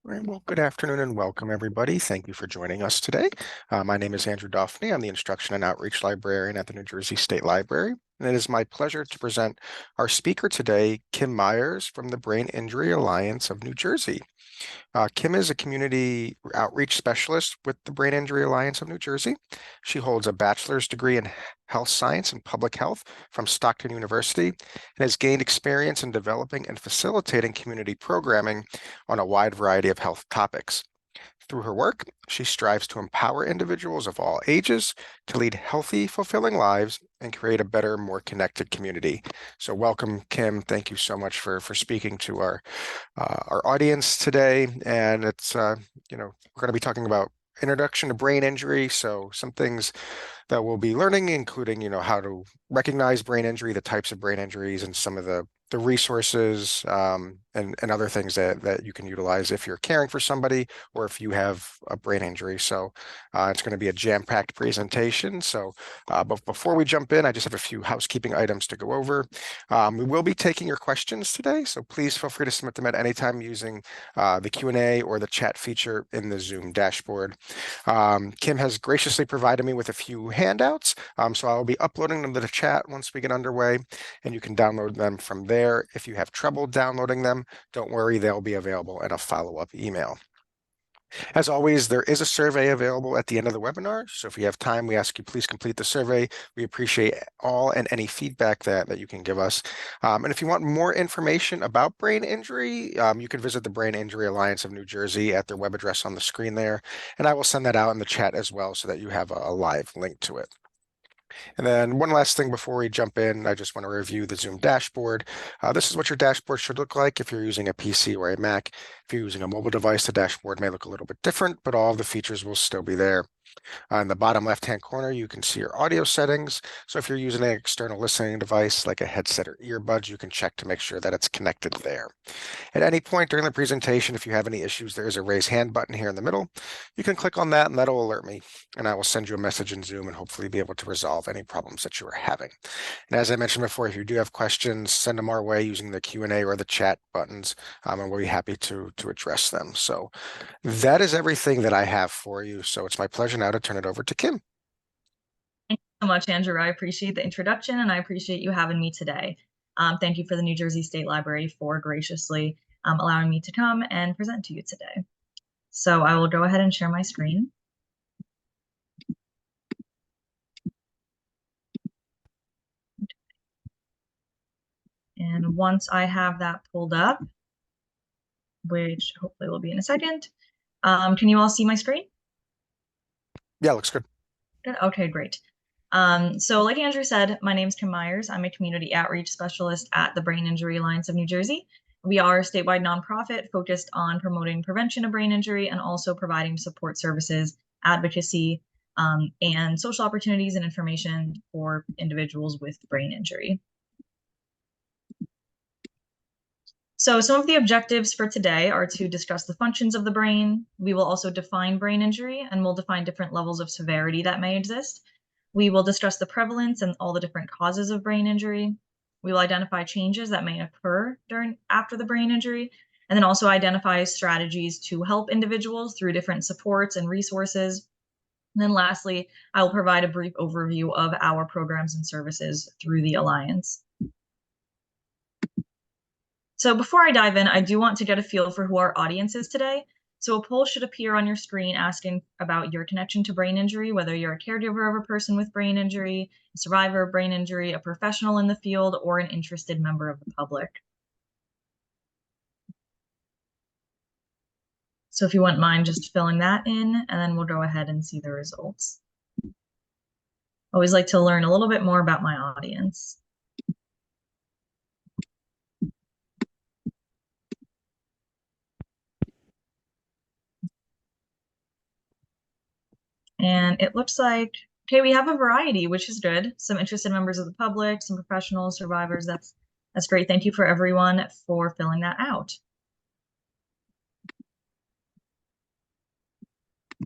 All right, well, good afternoon and welcome, everybody. Thank you for joining us today. My name is Andrew Duffney. I'm the Instruction and Outreach Librarian at the New Jersey State Library. And it is my pleasure to present our speaker today, Kim Myers from the Brain Injury Alliance of New Jersey. Kim is a community outreach specialist with the Brain Injury Alliance of New Jersey. She holds a bachelor's degree in health science and public health from Stockton University and has gained experience in developing and facilitating community programming on a wide variety of health topics. Through her work, she strives to empower individuals of all ages to lead healthy, fulfilling lives and create a better, more connected community. So welcome, Kim. Thank you so much for speaking to our audience today. And we're going to be talking about introduction to brain injury. So some things that we'll be learning, including, how to recognize brain injury, the types of brain injuries, and some of the resources and other things that you can utilize if you're caring for somebody or if you have a brain injury. So it's going to be a jam-packed presentation. So but before we jump in, I just have a few housekeeping items to go over. We will be taking your questions today, so please feel free to submit them at any time using the Q&A or the chat feature in the Zoom dashboard. Kim has graciously provided me with a few handouts, so I'll be uploading them to the chat once we get underway, and you can download them from there. If you have trouble downloading them, don't worry, they'll be available in a follow-up email. As always, there is a survey available at the end of the webinar, so if you have time, we ask you please complete the survey. We appreciate all and any feedback that you can give us. And if you want more information about brain injury, you can visit the Brain Injury Alliance of New Jersey at their web address on the screen there, and I will send that out in the chat as well so that you have a live link to it. And then one last thing before we jump in, I just want to review the Zoom dashboard. This is what your dashboard should look like if you're using a PC or a Mac. If you're using a mobile device, the dashboard may look a little bit different, but all of the features will still be there. In the bottom left-hand corner, you can see your audio settings. So if you're using an external listening device like a headset or earbuds, you can check to make sure that it's connected there. At any point during the presentation, if you have any issues, there is a raise hand button here in the middle. You can click on that and that'll alert me, and I will send you a message in Zoom and hopefully be able to resolve any problems that you are having. And as I mentioned before, if you do have questions, send them our way using the Q&A or the chat buttons, and we'll be happy to address them. So that is everything that I have for you. So it's my pleasure now to turn it over to Kim. Thank you so much, Andrew. I appreciate the introduction and I appreciate you having me today. Thank you for the New Jersey State Library for graciously allowing me to come and present to you today. So I will go ahead and share my screen. And once I have that pulled up, which hopefully will be in a second, can you all see my screen? Yeah, looks good. Good. Okay, great. So like Andrew said, my name is Kim Myers. I'm a community outreach specialist at the Brain Injury Alliance of New Jersey. We are a statewide nonprofit focused on promoting prevention of brain injury and also providing support services, advocacy, and social opportunities and information for individuals with brain injury. So some of the objectives for today are to discuss the functions of the brain. We will also define brain injury, and we'll define different levels of severity that may exist. We will discuss the prevalence and all the different causes of brain injury. We will identify changes that may occur after the brain injury, and then also identify strategies to help individuals through different supports and resources. And then lastly, I will provide a brief overview of our programs and services through the Alliance. So before I dive in, I do want to get a feel for who our audience is today. So a poll should appear on your screen asking about your connection to brain injury, whether you're a caregiver of a person with brain injury, a survivor of brain injury, a professional in the field, or an interested member of the public. So if you wouldn't mind just filling that in, and then we'll go ahead and see the results. Always like to learn a little bit more about my audience. And it looks like, okay, we have a variety, which is good. Some interested members of the public, some professionals, survivors. That's great. Thank you for everyone for filling that out.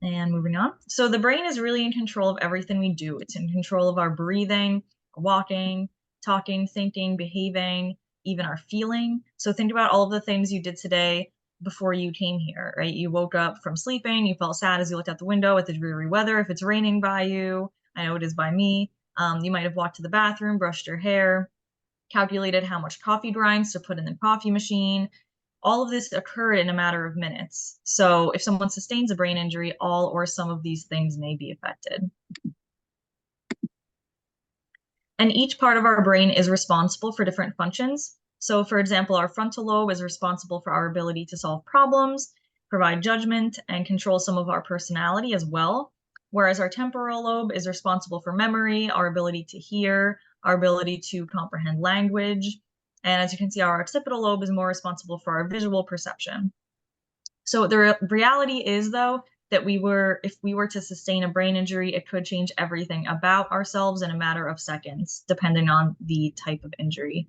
And moving on. So the brain is really in control of everything we do. It's in control of our breathing, walking, talking, thinking, behaving, even our feeling. So think about all of the things you did today before you came here, right? You woke up from sleeping, you felt sad as you looked out the window at the dreary weather. If it's raining by you, I know it is by me. You might have walked to the bathroom, brushed your hair, calculated how much coffee grinds to put in the coffee machine. All of this occurred in a matter of minutes. So if someone sustains a brain injury, all or some of these things may be affected. And each part of our brain is responsible for different functions. So, for example, our frontal lobe is responsible for our ability to solve problems, provide judgment, and control some of our personality as well. Whereas our temporal lobe is responsible for memory, our ability to hear, our ability to comprehend language. And as you can see, our occipital lobe is more responsible for our visual perception. So the reality is, though, that if we were to sustain a brain injury, it could change everything about ourselves in a matter of seconds, depending on the type of injury.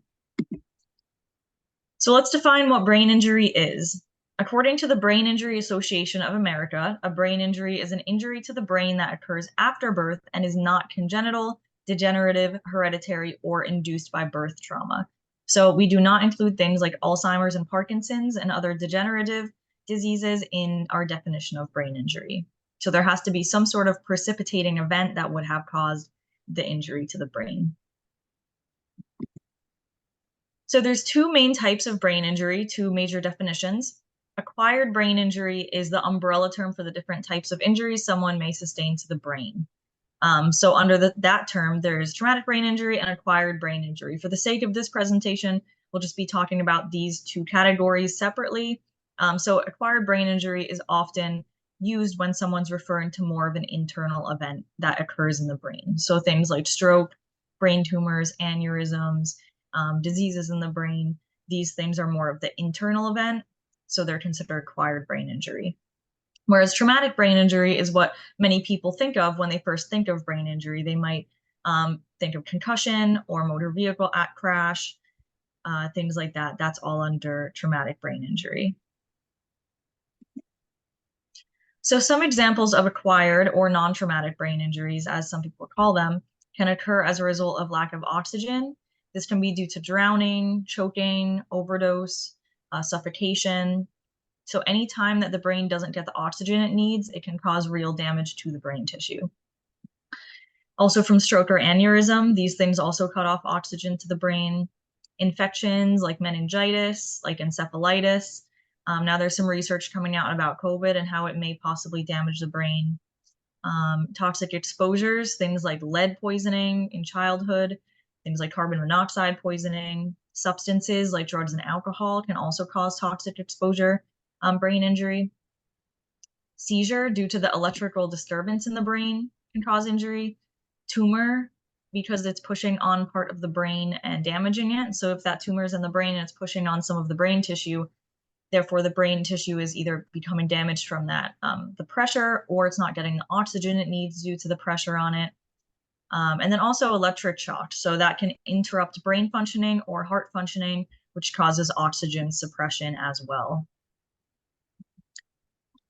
So let's define what brain injury is. According to the Brain Injury Association of America, a brain injury is an injury to the brain that occurs after birth and is not congenital, degenerative, hereditary, or induced by birth trauma. So we do not include things like Alzheimer's and Parkinson's and other degenerative diseases in our definition of brain injury. So there has to be some sort of precipitating event that would have caused the injury to the brain. So there's two main types of brain injury, two major definitions. Acquired brain injury is the umbrella term for the different types of injuries someone may sustain to the brain. So under that term, there's traumatic brain injury and acquired brain injury. For the sake of this presentation, we'll just be talking about these two categories separately. So acquired brain injury is often used when someone's referring to more of an internal event that occurs in the brain. So things like stroke, brain tumors, aneurysms, diseases in the brain, these things are more of the internal event, so they're considered acquired brain injury. Whereas traumatic brain injury is what many people think of when they first think of brain injury. They might think of concussion or motor vehicle crash, things like that. That's all under traumatic brain injury. So some examples of acquired or non-traumatic brain injuries, as some people call them, can occur as a result of lack of oxygen. This can be due to drowning, choking, overdose, suffocation. So anytime that the brain doesn't get the oxygen it needs, it can cause real damage to the brain tissue. Also from stroke or aneurysm, these things also cut off oxygen to the brain. Infections like meningitis, like encephalitis. Now there's some research coming out about COVID and how it may possibly damage the brain. Toxic exposures, things like lead poisoning in childhood, things like carbon monoxide poisoning, substances like drugs and alcohol can also cause toxic exposure, brain injury. Seizure due to the electrical disturbance in the brain can cause injury. Tumor, because it's pushing on part of the brain and damaging it. So if that tumor is in the brain and it's pushing on some of the brain tissue, therefore the brain tissue is either becoming damaged from that, the pressure, or it's not getting the oxygen it needs due to the pressure on it. And then also electric shock. So that can interrupt brain functioning or heart functioning, which causes oxygen suppression as well.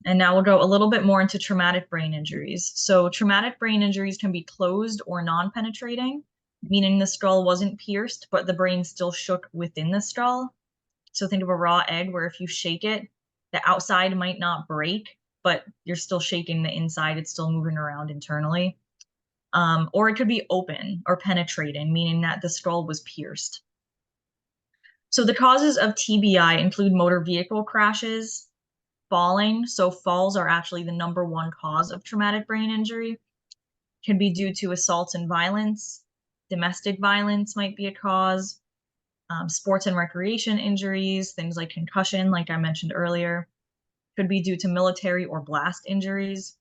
And now we'll go a little bit more into traumatic brain injuries. So traumatic brain injuries can be closed or non-penetrating, meaning the skull wasn't pierced, but the brain still shook within the skull. So think of a raw egg where if you shake it, the outside might not break, but you're still shaking the inside. It's still moving around internally. Or it could be open or penetrating, meaning that the skull was pierced. So the causes of TBI include motor vehicle crashes, falling. So falls are actually the #1 cause of traumatic brain injury. Can be due to assaults and violence. Domestic violence might be a cause. Sports and recreation injuries, things like concussion, like I mentioned earlier, could be due to military or blast injuries.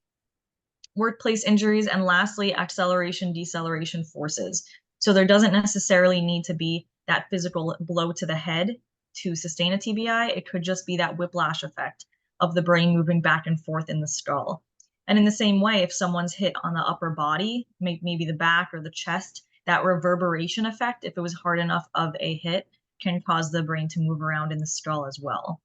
Workplace injuries, and lastly, acceleration, deceleration forces. So there doesn't necessarily need to be that physical blow to the head to sustain a TBI. It could just be that whiplash effect of the brain moving back and forth in the skull. And in the same way, if someone's hit on the upper body, maybe the back or the chest, that reverberation effect, if it was hard enough of a hit, can cause the brain to move around in the skull as well.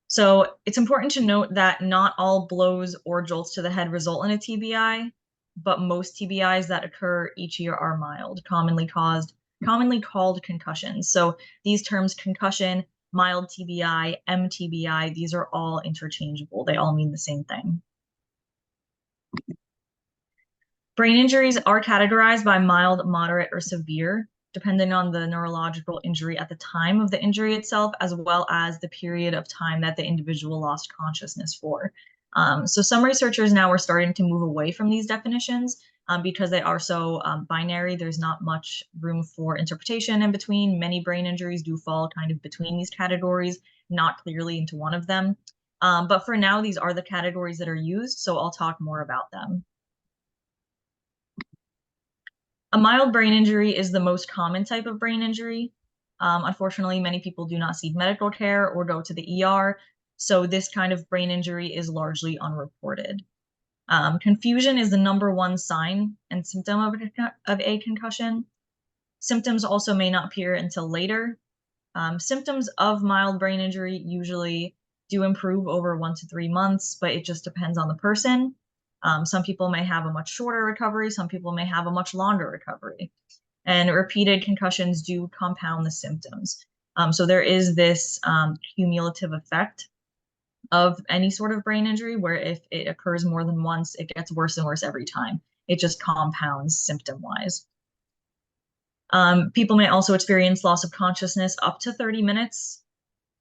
So it's important to note that not all blows or jolts to the head result in a TBI, but most TBIs that occur each year are mild, commonly called concussions. So these terms, concussion mild TBI, MTBI, these are all interchangeable. They all mean the same thing. Brain injuries are categorized by mild, moderate, or severe, depending on the neurological injury at the time of the injury itself, as well as the period of time that the individual lost consciousness for. So some researchers now are starting to move away from these definitions because they are so binary. There's not much room for interpretation in between. Many brain injuries do fall kind of between these categories, not clearly into one of them. But for now, these are the categories that are used, so I'll talk more about them. A mild brain injury is the most common type of brain injury. Unfortunately, many people do not seek medical care or go to the ER, so this kind of brain injury is largely unreported. Confusion is the number one sign and symptom of a concussion. Symptoms also may not appear until later. Symptoms of mild brain injury usually do improve over 1 to 3 months, but it just depends on the person. Some people may have a much shorter recovery, some people may have a much longer recovery. And repeated concussions do compound the symptoms. So there is this cumulative effect of any sort of brain injury where if it occurs more than once, it gets worse and worse every time. It just compounds symptom-wise. People may also experience loss of consciousness up to 30 minutes,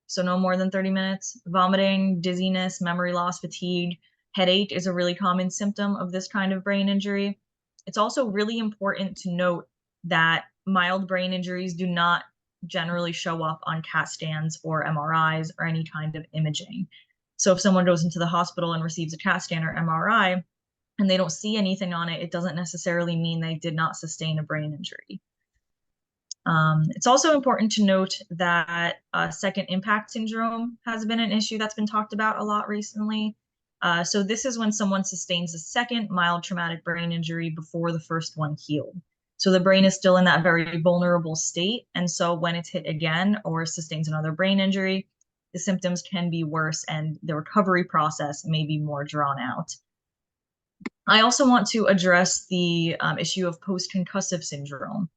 so no more than 30 minutes. Vomiting, dizziness, memory loss, fatigue, headache is a really common symptom of this kind of brain injury. It's also really important to note that mild brain injuries do not generally show up on CAT scans or MRIs or any kind of imaging. So if someone goes into the hospital and receives a CAT scan or MRI and they don't see anything on it, it doesn't necessarily mean they did not sustain a brain injury. It's also important to note that second impact syndrome has been an issue that's been talked about a lot recently. So this is when someone sustains a second mild traumatic brain injury before the first one healed. So the brain is still in that very vulnerable state. And so when it's hit again or sustains another brain injury, the symptoms can be worse and the recovery process may be more drawn out. I also want to address the issue of post-concussive syndrome.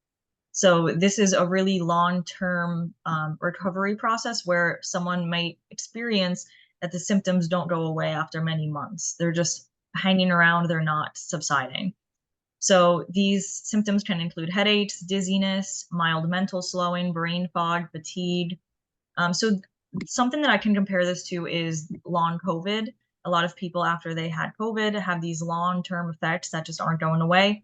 So this is a really long-term recovery process where someone might experience that the symptoms don't go away after many months. They're just hanging around, they're not subsiding. So these symptoms can include headaches, dizziness, mild mental slowing, brain fog, fatigue. So something that I can compare this to is long COVID. A lot of people after they had COVID have these long-term effects that just aren't going away.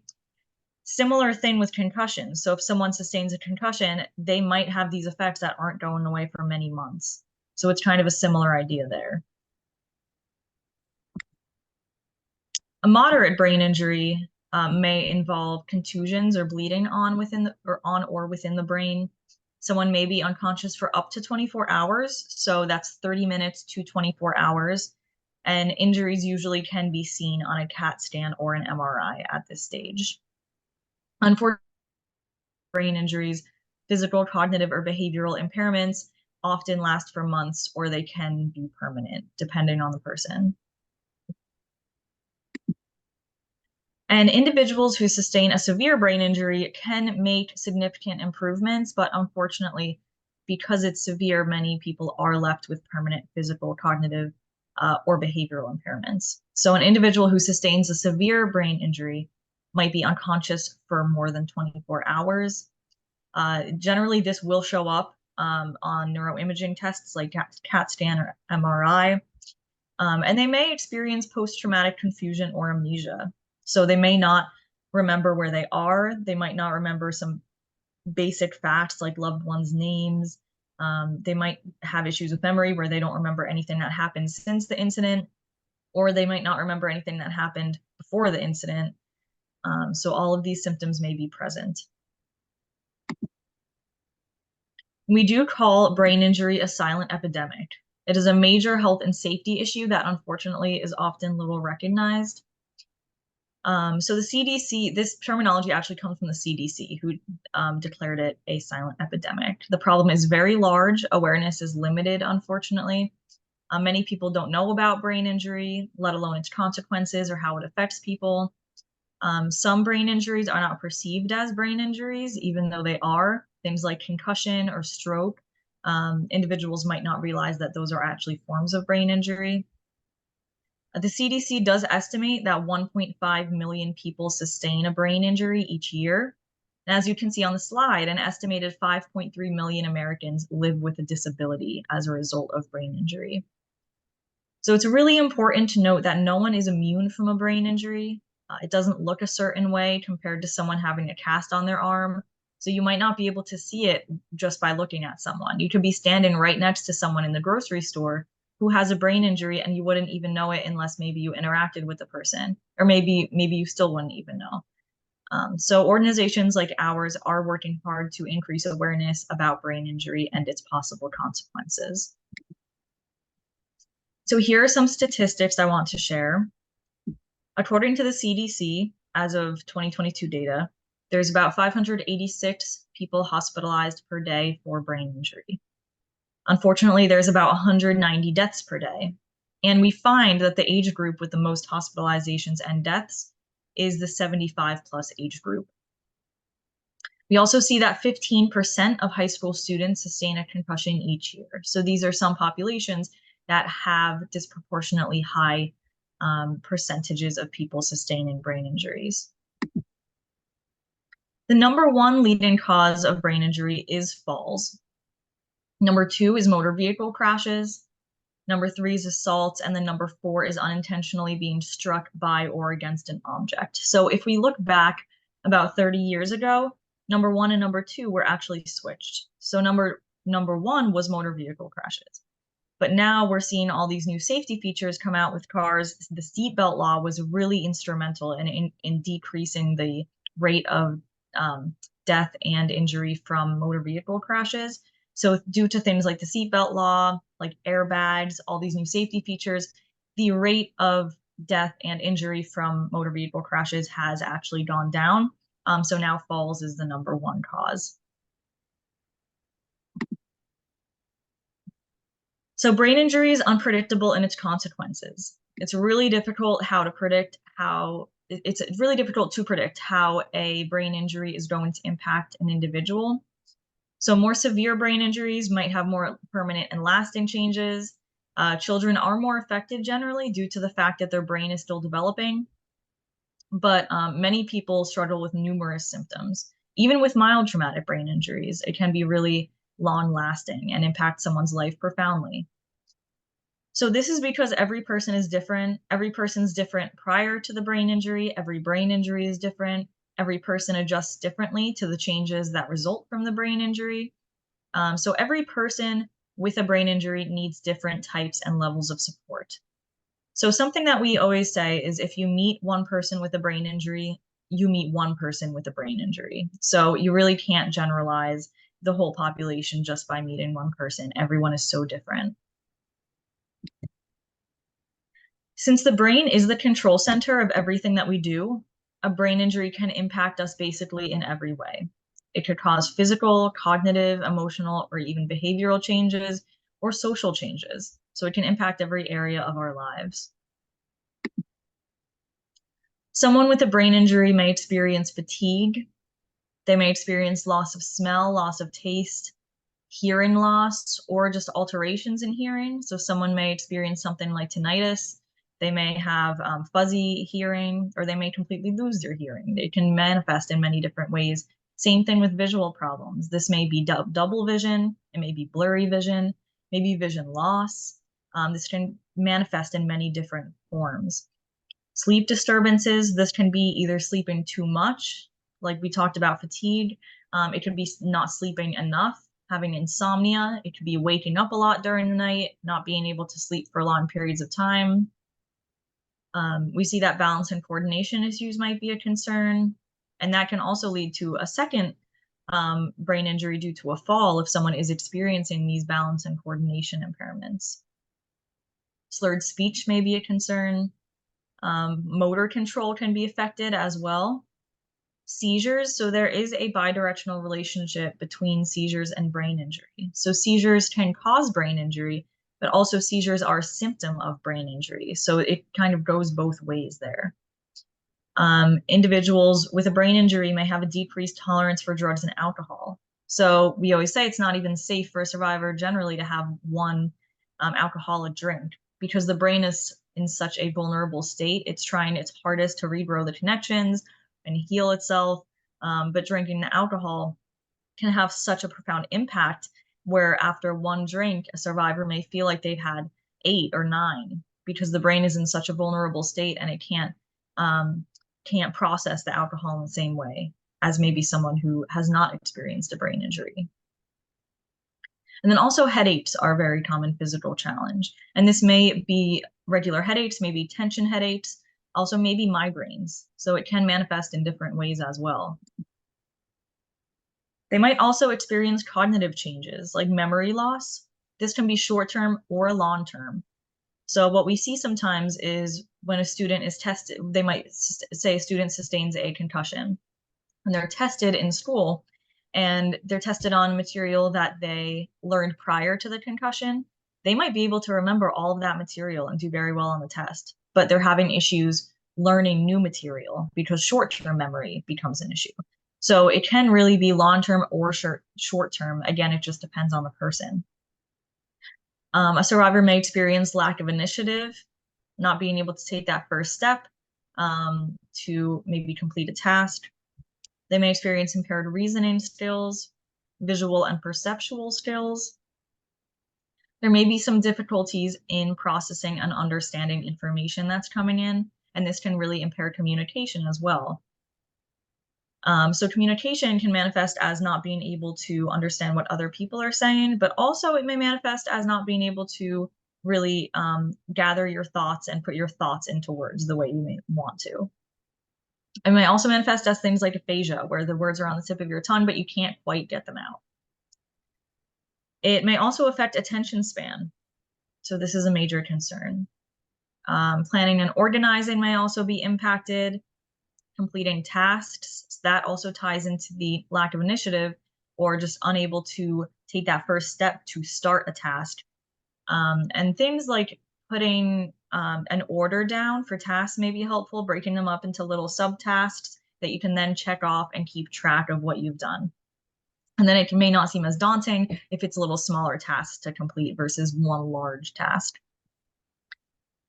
Similar thing with concussions. So if someone sustains a concussion, they might have these effects that aren't going away for many months. So it's kind of a similar idea there. A moderate brain injury may involve contusions or bleeding on or within the brain. Someone may be unconscious for up to 24 hours, so that's 30 minutes to 24 hours. And injuries usually can be seen on a CAT scan or an MRI at this stage. Unfortunately, brain injuries, physical, cognitive, or behavioral impairments often last for months or they can be permanent, depending on the person. And individuals who sustain a severe brain injury can make significant improvements, but unfortunately, because it's severe, many people are left with permanent physical, cognitive, or behavioral impairments. So an individual who sustains a severe brain injury might be unconscious for more than 24 hours. Generally, this will show up on neuroimaging tests like CAT scan or MRI. And they may experience post-traumatic confusion or amnesia. So they may not remember where they are. They might not remember some basic facts like loved ones' names. They might have issues with memory where they don't remember anything that happened since the incident, or they might not remember anything that happened before the incident. So all of these symptoms may be present. We do call brain injury a silent epidemic. It is a major health and safety issue that unfortunately is often little recognized. So the CDC, this terminology actually comes from the CDC, who declared it a silent epidemic. The problem is very large. Awareness is limited, unfortunately. Many people don't know about brain injury, let alone its consequences or how it affects people. Some brain injuries are not perceived as brain injuries, even though they are. Things like concussion or stroke Individuals might not realize that those are actually forms of brain injury. The CDC does estimate that 1.5 million people sustain a brain injury each year. And as you can see on the slide, an estimated 5.3 million Americans live with a disability as a result of brain injury. So it's really important to note that no one is immune from a brain injury. It doesn't look a certain way compared to someone having a cast on their arm. So you might not be able to see it just by looking at someone. You could be standing right next to someone in the grocery store who has a brain injury and you wouldn't even know it unless maybe you interacted with the person, or maybe you still wouldn't even know. So organizations like ours are working hard to increase awareness about brain injury and its possible consequences. So here are some statistics I want to share. According to the CDC, as of 2022 data, there's about 586 people hospitalized per day for brain injury. Unfortunately, there's about 190 deaths per day. And we find that the age group with the most hospitalizations and deaths is the 75 plus age group. We also see that 15% of high school students sustain a concussion each year. So these are some populations that have disproportionately high percentages of people sustaining brain injuries. The number one leading cause of brain injury is falls. Number two is motor vehicle crashes. Number three is assault. And then number four is unintentionally being struck by or against an object. So if we look back about 30 years ago, number one and number two were actually switched. So number one was motor vehicle crashes. But now we're seeing all these new safety features come out with cars. The seatbelt law was really instrumental in decreasing the rate of death and injury from motor vehicle crashes. So due to things like the seatbelt law, like airbags, all these new safety features, the rate of death and injury from motor vehicle crashes has actually gone down. So now falls is the number one cause. So brain injury is unpredictable in its consequences. It's really difficult to predict how a brain injury is going to impact an individual. So more severe brain injuries might have more permanent and lasting changes. Children are more affected generally due to the fact that their brain is still developing. But many people struggle with numerous symptoms. Even with mild traumatic brain injuries, it can be really long lasting and impact someone's life profoundly. So this is because every person is different. Every person's different prior to the brain injury. Every brain injury is different. Every person adjusts differently to the changes that result from the brain injury. So every person with a brain injury needs different types and levels of support. So something that we always say is if you meet one person with a brain injury, you meet one person with a brain injury. So you really can't generalize the whole population just by meeting one person. Everyone is so different. Since the brain is the control center of everything that we do, a brain injury can impact us basically in every way. It could cause physical, cognitive, emotional, or even behavioral changes or social changes. So it can impact every area of our lives. Someone with a brain injury may experience fatigue. They may experience loss of smell, loss of taste, hearing loss, or just alterations in hearing. So someone may experience something like tinnitus. They may have fuzzy hearing, or they may completely lose their hearing. It can manifest in many different ways. Same thing with visual problems. This may be double vision. It may be blurry vision, maybe vision loss. This can manifest in many different forms. Sleep disturbances, this can be either sleeping too much, like we talked about fatigue. It could be not sleeping enough, having insomnia. It could be waking up a lot during the night, not being able to sleep for long periods of time. We see that balance and coordination issues might be a concern. And that can also lead to a second brain injury due to a fall if someone is experiencing these balance and coordination impairments. Slurred speech may be a concern. Motor control can be affected as well. Seizures, so there is a bidirectional relationship between seizures and brain injury. So seizures can cause brain injury, but also seizures are a symptom of brain injury. So it kind of goes both ways there. Individuals with a brain injury may have a decreased tolerance for drugs and alcohol. So we always say it's not even safe for a survivor generally to have one alcoholic drink because the brain is in such a vulnerable state. It's trying its hardest to regrow the connections and heal itself. But drinking the alcohol can have such a profound impact where after one drink, a survivor may feel like they've had 8 or 9 because the brain is in such a vulnerable state and it um, can't process the alcohol in the same way as maybe someone who has not experienced a brain injury. And then also headaches are a very common physical challenge. And this may be regular headaches, maybe tension headaches, also maybe migraines. So it can manifest in different ways as well. They might also experience cognitive changes like memory loss. This can be short-term or long-term. So what we see sometimes is when a student is tested, they might say a student sustains a concussion and they're tested in school and they're tested on material that they learned prior to the concussion. They might be able to remember all of that material and do very well on the test, but they're having issues learning new material because short-term memory becomes an issue. So it can really be long-term or short-term. Again, it just depends on the person. A survivor may experience lack of initiative, not being able to take that first step to maybe complete a task. They may experience impaired reasoning skills, visual and perceptual skills. There may be some difficulties in processing and understanding information that's coming in, and this can really impair communication as well. So communication can manifest as not being able to understand what other people are saying, but also it may manifest as not being able to really gather your thoughts and put your thoughts into words the way you may want to. It may also manifest as things like aphasia, where the words are on the tip of your tongue, but you can't quite get them out. It may also affect attention span. So this is a major concern. Planning and organizing may also be impacted. Completing tasks, that also ties into the lack of initiative or just unable to take that first step to start a task. And things like putting an order down for tasks may be helpful, breaking them up into little subtasks that you can then check off and keep track of what you've done. And then it may not seem as daunting if it's a little smaller tasks to complete versus one large task.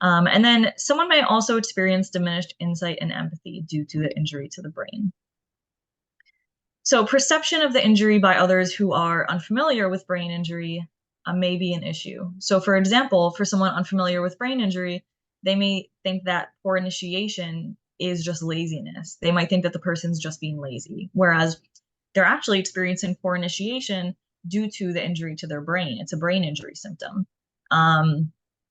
And then someone may also experience diminished insight and empathy due to the injury to the brain. So perception of the injury by others who are unfamiliar with brain injury may be an issue. So for example, for someone unfamiliar with brain injury, they may think that poor initiation is just laziness. They might think that the person's just being lazy, whereas they're actually experiencing poor initiation due to the injury to their brain. It's a brain injury symptom.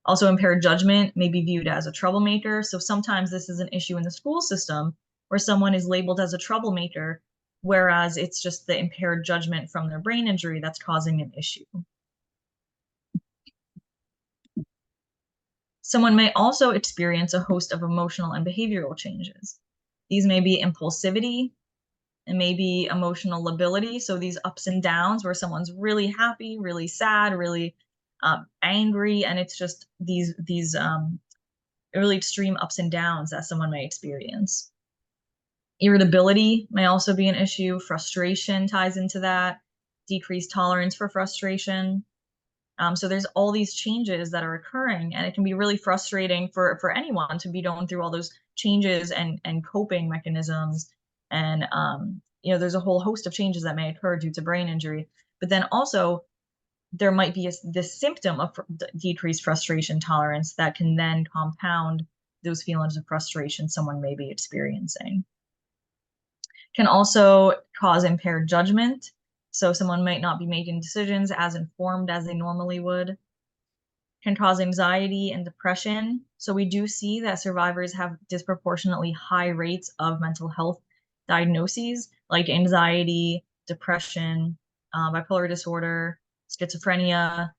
Also, impaired judgment may be viewed as a troublemaker. So sometimes this is an issue in the school system where someone is labeled as a troublemaker, whereas it's just the impaired judgment from their brain injury that's causing an issue. Someone may also experience a host of emotional and behavioral changes. These may be impulsivity and maybe emotional lability. So these ups and downs where someone's really happy, really sad, really angry, and it's just these really extreme ups and downs that someone may experience. Irritability may also be an issue. Frustration ties into that. Decreased tolerance for frustration. So there's all these changes that are occurring, and it can be really frustrating for anyone to be going through all those changes and coping mechanisms. And there's a whole host of changes that may occur due to brain injury. But then also there might be this symptom of decreased frustration tolerance that can then compound those feelings of frustration someone may be experiencing. Can also cause impaired judgment. So someone might not be making decisions as informed as they normally would. Can cause anxiety and depression. So we do see that survivors have disproportionately high rates of mental health diagnoses like anxiety, depression, bipolar disorder, schizophrenia,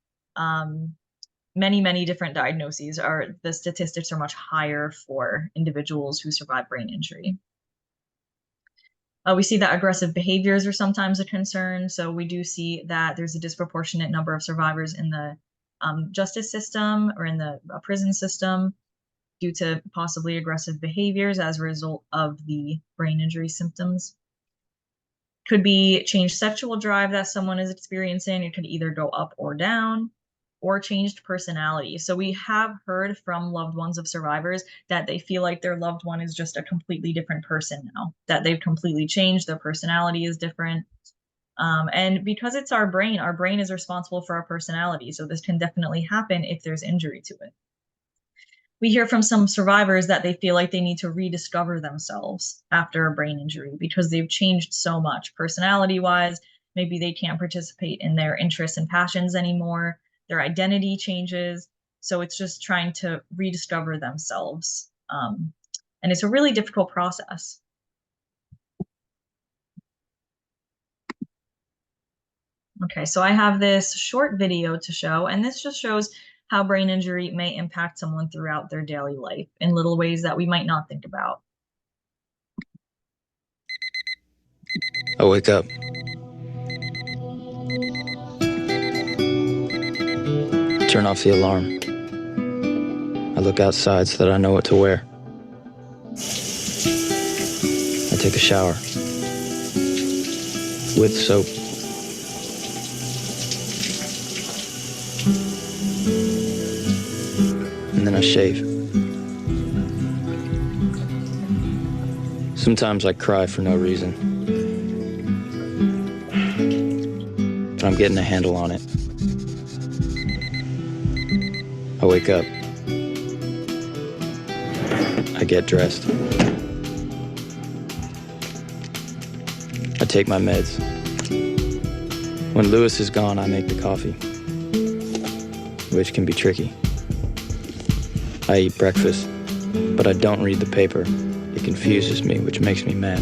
many different diagnoses. The statistics are much higher for individuals who survive brain injury. We see that aggressive behaviors are sometimes a concern. So we do see that there's a disproportionate number of survivors in the justice system or in the prison system due to possibly aggressive behaviors as a result of the brain injury symptoms. Could be changed sexual drive that someone is experiencing. It could either go up or down, or changed personality. So we have heard from loved ones of survivors that they feel like their loved one is just a completely different person now, that they've completely changed, their personality is different. And because it's our brain is responsible for our personality. So this can definitely happen if there's injury to it. We hear from some survivors that they feel like they need to rediscover themselves after a brain injury because they've changed so much personality wise. Maybe they can't participate in their interests and passions anymore. Their identity changes. So it's just trying to rediscover themselves. And it's a really difficult process. Okay, so I have this short video to show, and this just shows how brain injury may impact someone throughout their daily life in little ways that we might not think about. I wake up. Turn off the alarm. I look outside so that I know what to wear. I take a shower with soap. And then I shave. Sometimes I cry for no reason. But I'm getting a handle on it. I wake up. I get dressed. I take my meds. When Lewis is gone, I make the coffee, which can be tricky. I eat breakfast, but I don't read the paper. It confuses me, which makes me mad.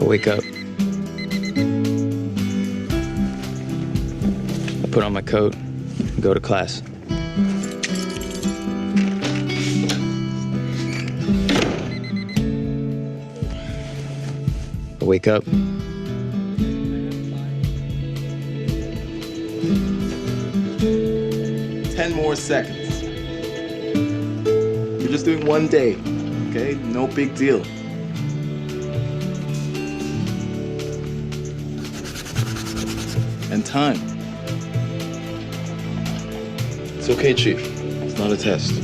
I wake up. I put on my coat and go to class. I wake up. 10 more seconds. You're just doing one day, okay? No big deal. And time. It's okay, Chief. It's not a test.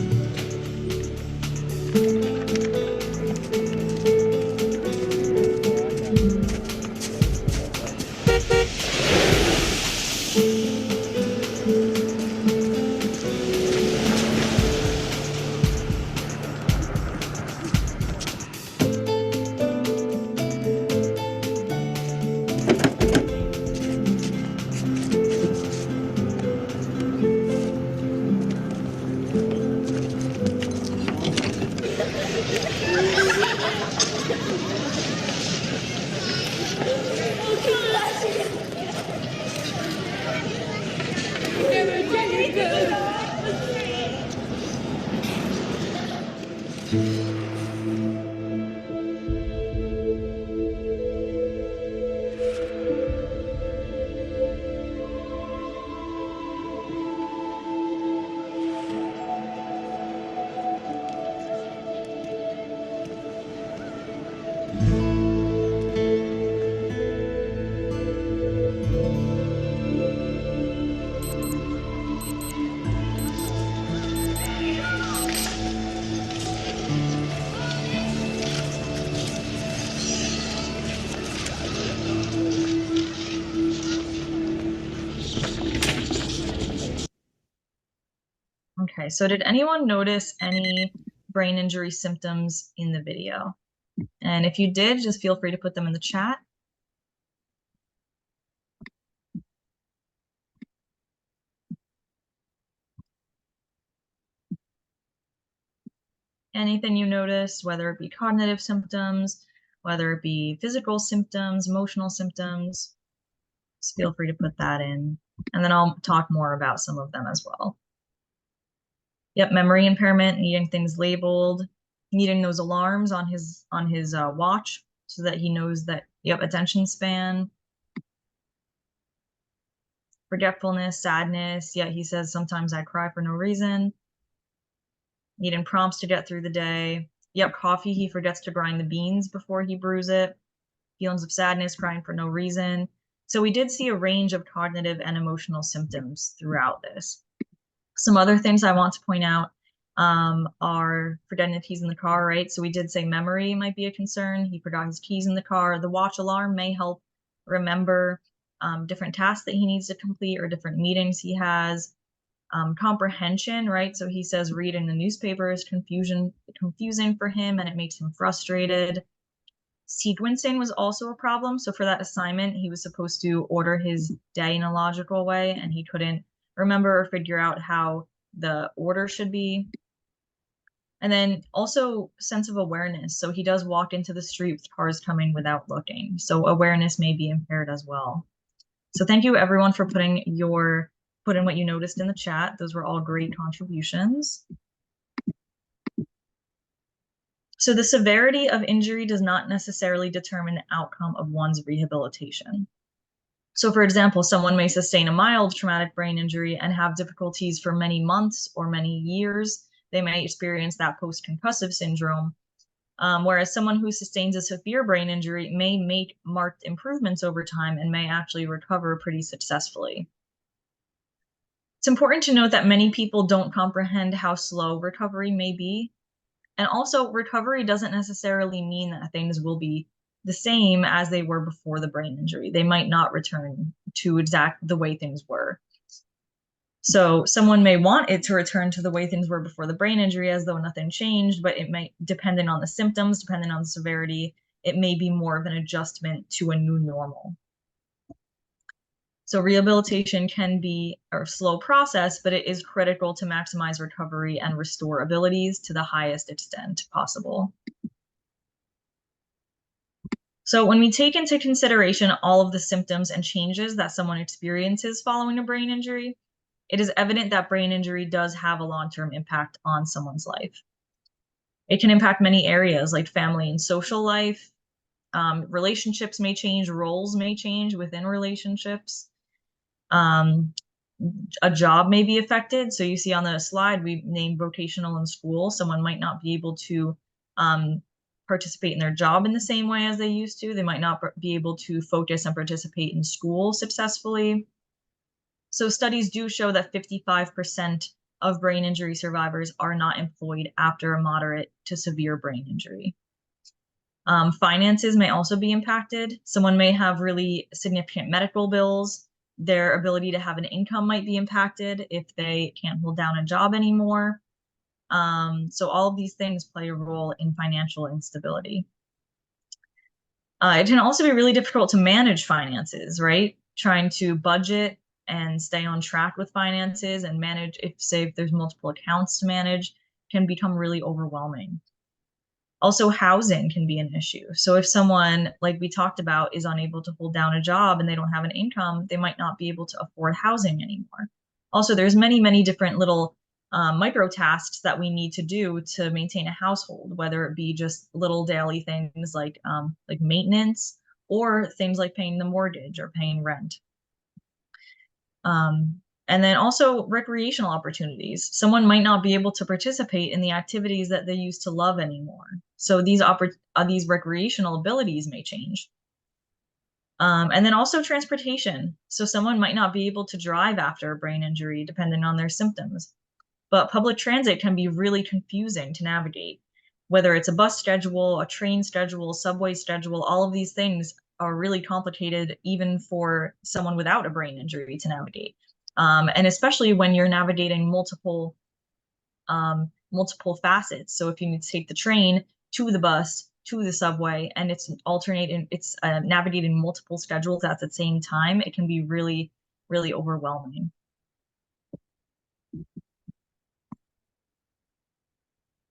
Okay, so did anyone notice any brain injury symptoms in the video? And if you did, just feel free to put them in the chat. Anything you noticed, whether it be cognitive symptoms, whether it be physical symptoms, emotional symptoms, just feel free to put that in. And then I'll talk more about some of them as well. Yep, memory impairment, needing things labeled, needing those alarms on his watch so that he knows that, yep, attention span, forgetfulness, sadness. Yeah, he says sometimes I cry for no reason, needing prompts to get through the day, Yep, coffee, he forgets to grind the beans before he brews it. Feelings of sadness, crying for no reason. So we did see a range of cognitive and emotional symptoms throughout this. Some other things I want to point out are forgetting the keys in the car, right? So we did say memory might be a concern. He forgot his keys in the car. The watch alarm may help remember different tasks that he needs to complete or different meetings he has. Comprehension, right? So he says reading the newspaper is confusing for him and it makes him frustrated. Sequencing was also a problem. So for that assignment, he was supposed to order his day in a logical way, and he couldn't remember or figure out how the order should be. And then also sense of awareness. So he does walk into the street with cars coming without looking. So awareness may be impaired as well. So thank you everyone for putting what you noticed in the chat. Those were all great contributions. So the severity of injury does not necessarily determine the outcome of one's rehabilitation. So for example, someone may sustain a mild traumatic brain injury and have difficulties for many months or many years. They may experience that post-concussive syndrome, whereas someone who sustains a severe brain injury may make marked improvements over time and may actually recover pretty successfully. It's important to note that many people don't comprehend how slow recovery may be. And also, recovery doesn't necessarily mean that things will be the same as they were before the brain injury. They might not return to exact the way things were. So someone may want it to return to the way things were before the brain injury as though nothing changed, but it might, depending on the symptoms, depending on the severity, it may be more of an adjustment to a new normal. So rehabilitation can be a slow process, but it is critical to maximize recovery and restore abilities to the highest extent possible. So when we take into consideration all of the symptoms and changes that someone experiences following a brain injury, it is evident that brain injury does have a long-term impact on someone's life. It can impact many areas like family and social life. Relationships may change, roles may change within relationships. A job may be affected. So you see on the slide, we named vocational in school. Someone might not be able to participate in their job in the same way as they used to. They might not be able to focus and participate in school successfully. So studies do show that 55% of brain injury survivors are not employed after a moderate to severe brain injury. Finances may also be impacted. Someone may have really significant medical bills. Their ability to have an income might be impacted if they can't hold down a job anymore. So all of these things play a role in financial instability. It can also be really difficult to manage finances, right? Trying to budget and stay on track with finances and manage, if there's multiple accounts to manage, can become really overwhelming. Also, housing can be an issue. So if someone, like we talked about, is unable to hold down a job and they don't have an income, they might not be able to afford housing anymore. Also, there's many, many different little micro tasks that we need to do to maintain a household, whether it be just little daily things like maintenance or things like paying the mortgage or paying rent. And then also recreational opportunities. Someone might not be able to participate in the activities that they used to love anymore. So these recreational abilities may change. And then also transportation. So someone might not be able to drive after a brain injury, depending on their symptoms. But public transit can be really confusing to navigate. Whether it's a bus schedule, a train schedule, subway schedule, all of these things are really complicated even for someone without a brain injury to navigate. And especially when you're navigating multiple facets. So if you need to take the train to the bus, to the subway, and it's navigating multiple schedules at the same time, it can be really, really overwhelming.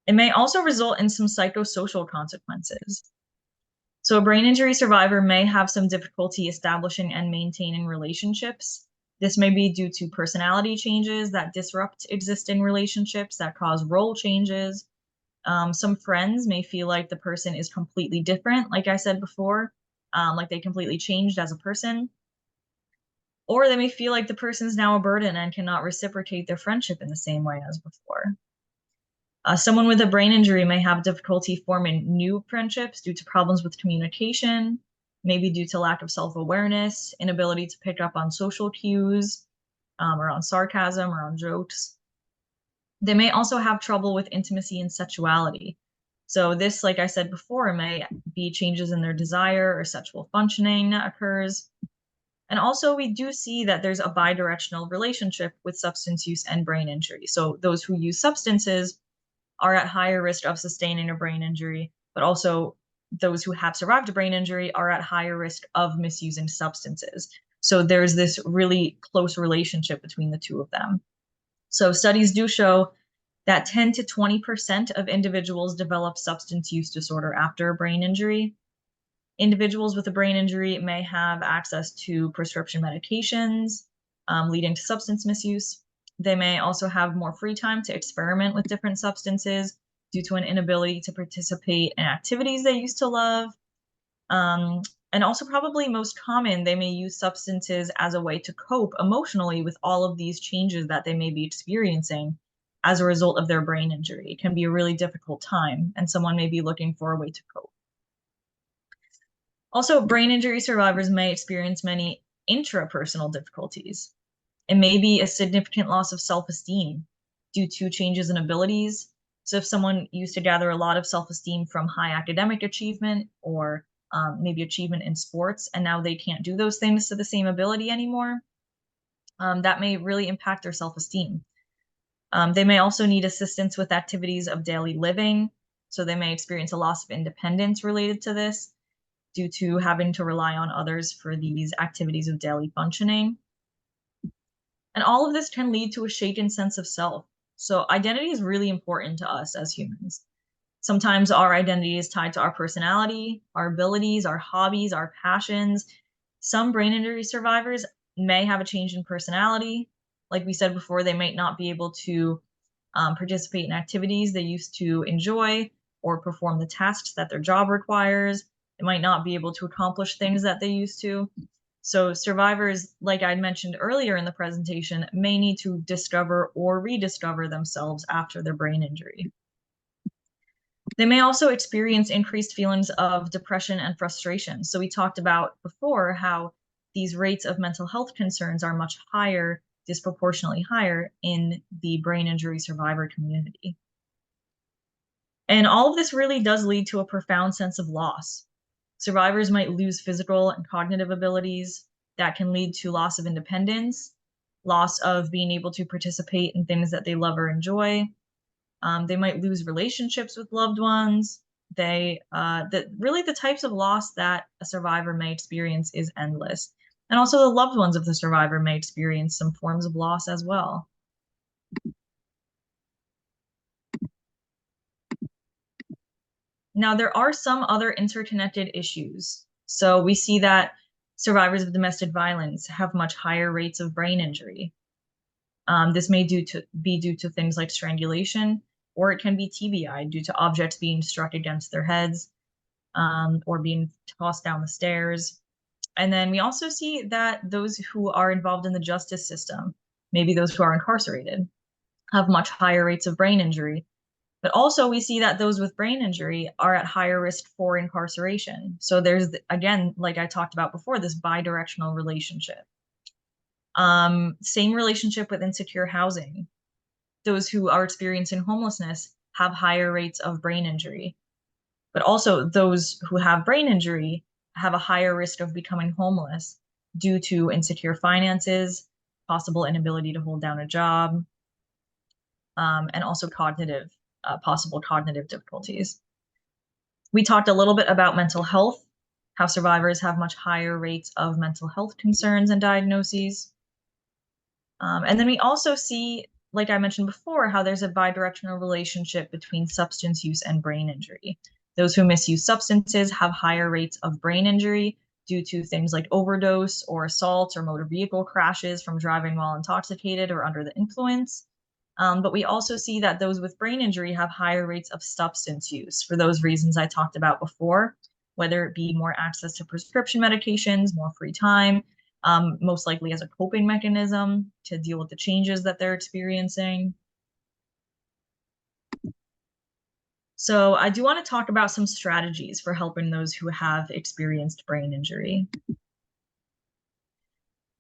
It may also result in some psychosocial consequences. So a brain injury survivor may have some difficulty establishing and maintaining relationships. This may be due to personality changes that disrupt existing relationships, that cause role changes. Some friends may feel like the person is completely different, like I said before, like they completely changed as a person. Or they may feel like the person is now a burden and cannot reciprocate their friendship in the same way as before. Someone with a brain injury may have difficulty forming new friendships due to problems with communication, maybe due to lack of self-awareness, inability to pick up on social cues, around sarcasm, around jokes. They may also have trouble with intimacy and sexuality. So this, like I said before, may be changes in their desire or sexual functioning that occurs. And also we do see that there's a bidirectional relationship with substance use and brain injury. So those who use substances are at higher risk of sustaining a brain injury, but also those who have survived a brain injury are at higher risk of misusing substances. So there's this really close relationship between the two of them. So studies do show that 10 to 20% of individuals develop substance use disorder after a brain injury. Individuals with a brain injury may have access to prescription medications, leading to substance misuse. They may also have more free time to experiment with different substances due to an inability to participate in activities they used to love. And also probably most common, they may use substances as a way to cope emotionally with all of these changes that they may be experiencing as a result of their brain injury. It can be a really difficult time, and someone may be looking for a way to cope. Also, brain injury survivors may experience many intrapersonal difficulties. It may be a significant loss of self-esteem due to changes in abilities. So if someone used to gather a lot of self-esteem from high academic achievement or maybe achievement in sports, and now they can't do those things to the same ability anymore, that may really impact their self-esteem. They may also need assistance with activities of daily living. So they may experience a loss of independence related to this due to having to rely on others for these activities of daily functioning. And all of this can lead to a shaken sense of self. So identity is really important to us as humans. Sometimes our identity is tied to our personality, our abilities, our hobbies, our passions. Some brain injury survivors may have a change in personality. Like we said before, they might not be able to participate in activities they used to enjoy or perform the tasks that their job requires. They might not be able to accomplish things that they used to. So survivors, like I mentioned earlier in the presentation, may need to discover or rediscover themselves after their brain injury. They may also experience increased feelings of depression and frustration. So we talked about before how these rates of mental health concerns are much higher, disproportionately higher in the brain injury survivor community. And all of this really does lead to a profound sense of loss. Survivors might lose physical and cognitive abilities that can lead to loss of independence, loss of being able to participate in things that they love or enjoy. They might lose relationships with loved ones. Really the types of loss that a survivor may experience is endless. And also the loved ones of the survivor may experience some forms of loss as well. Now, there are some other interconnected issues. So we see that survivors of domestic violence have much higher rates of brain injury. This may be due to things like strangulation, or it can be TBI due to objects being struck against their heads or being tossed down the stairs. And then we also see that those who are involved in the justice system, maybe those who are incarcerated, have much higher rates of brain injury. But also we see that those with brain injury are at higher risk for incarceration. So there's, again, like I talked about before, this bidirectional relationship. Same relationship with insecure housing. Those who are experiencing homelessness have higher rates of brain injury. But also those who have brain injury have a higher risk of becoming homeless due to insecure finances, possible inability to hold down a job, and also possible cognitive difficulties. We talked a little bit about mental health, how survivors have much higher rates of mental health concerns and diagnoses. And then we also see, like I mentioned before, how there's a bidirectional relationship between substance use and brain injury. Those who misuse substances have higher rates of brain injury due to things like overdose or assault or motor vehicle crashes from driving while intoxicated or under the influence. But we also see that those with brain injury have higher rates of substance use for those reasons I talked about before, whether it be more access to prescription medications, more free time, most likely as a coping mechanism to deal with the changes that they're experiencing. So I do want to talk about some strategies for helping those who have experienced brain injury.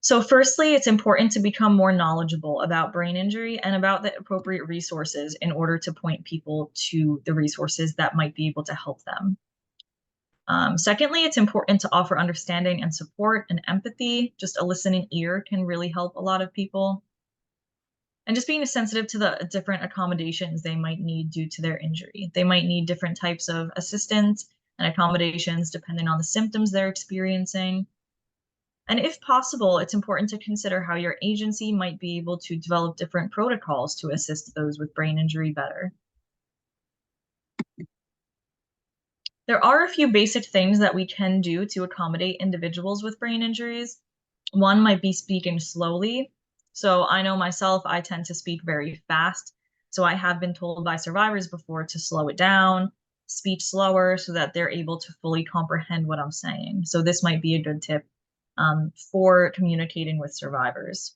So firstly, it's important to become more knowledgeable about brain injury and about the appropriate resources in order to point people to the resources that might be able to help them. Secondly, it's important to offer understanding and support and empathy. Just a listening ear can really help a lot of people. And just being sensitive to the different accommodations they might need due to their injury. They might need different types of assistance and accommodations depending on the symptoms they're experiencing. And if possible, it's important to consider how your agency might be able to develop different protocols to assist those with brain injury better. There are a few basic things that we can do to accommodate individuals with brain injuries. One might be speaking slowly. So I know myself, I tend to speak very fast. So I have been told by survivors before to slow it down, speak slower so that they're able to fully comprehend what I'm saying. So this might be a good tip for communicating with survivors.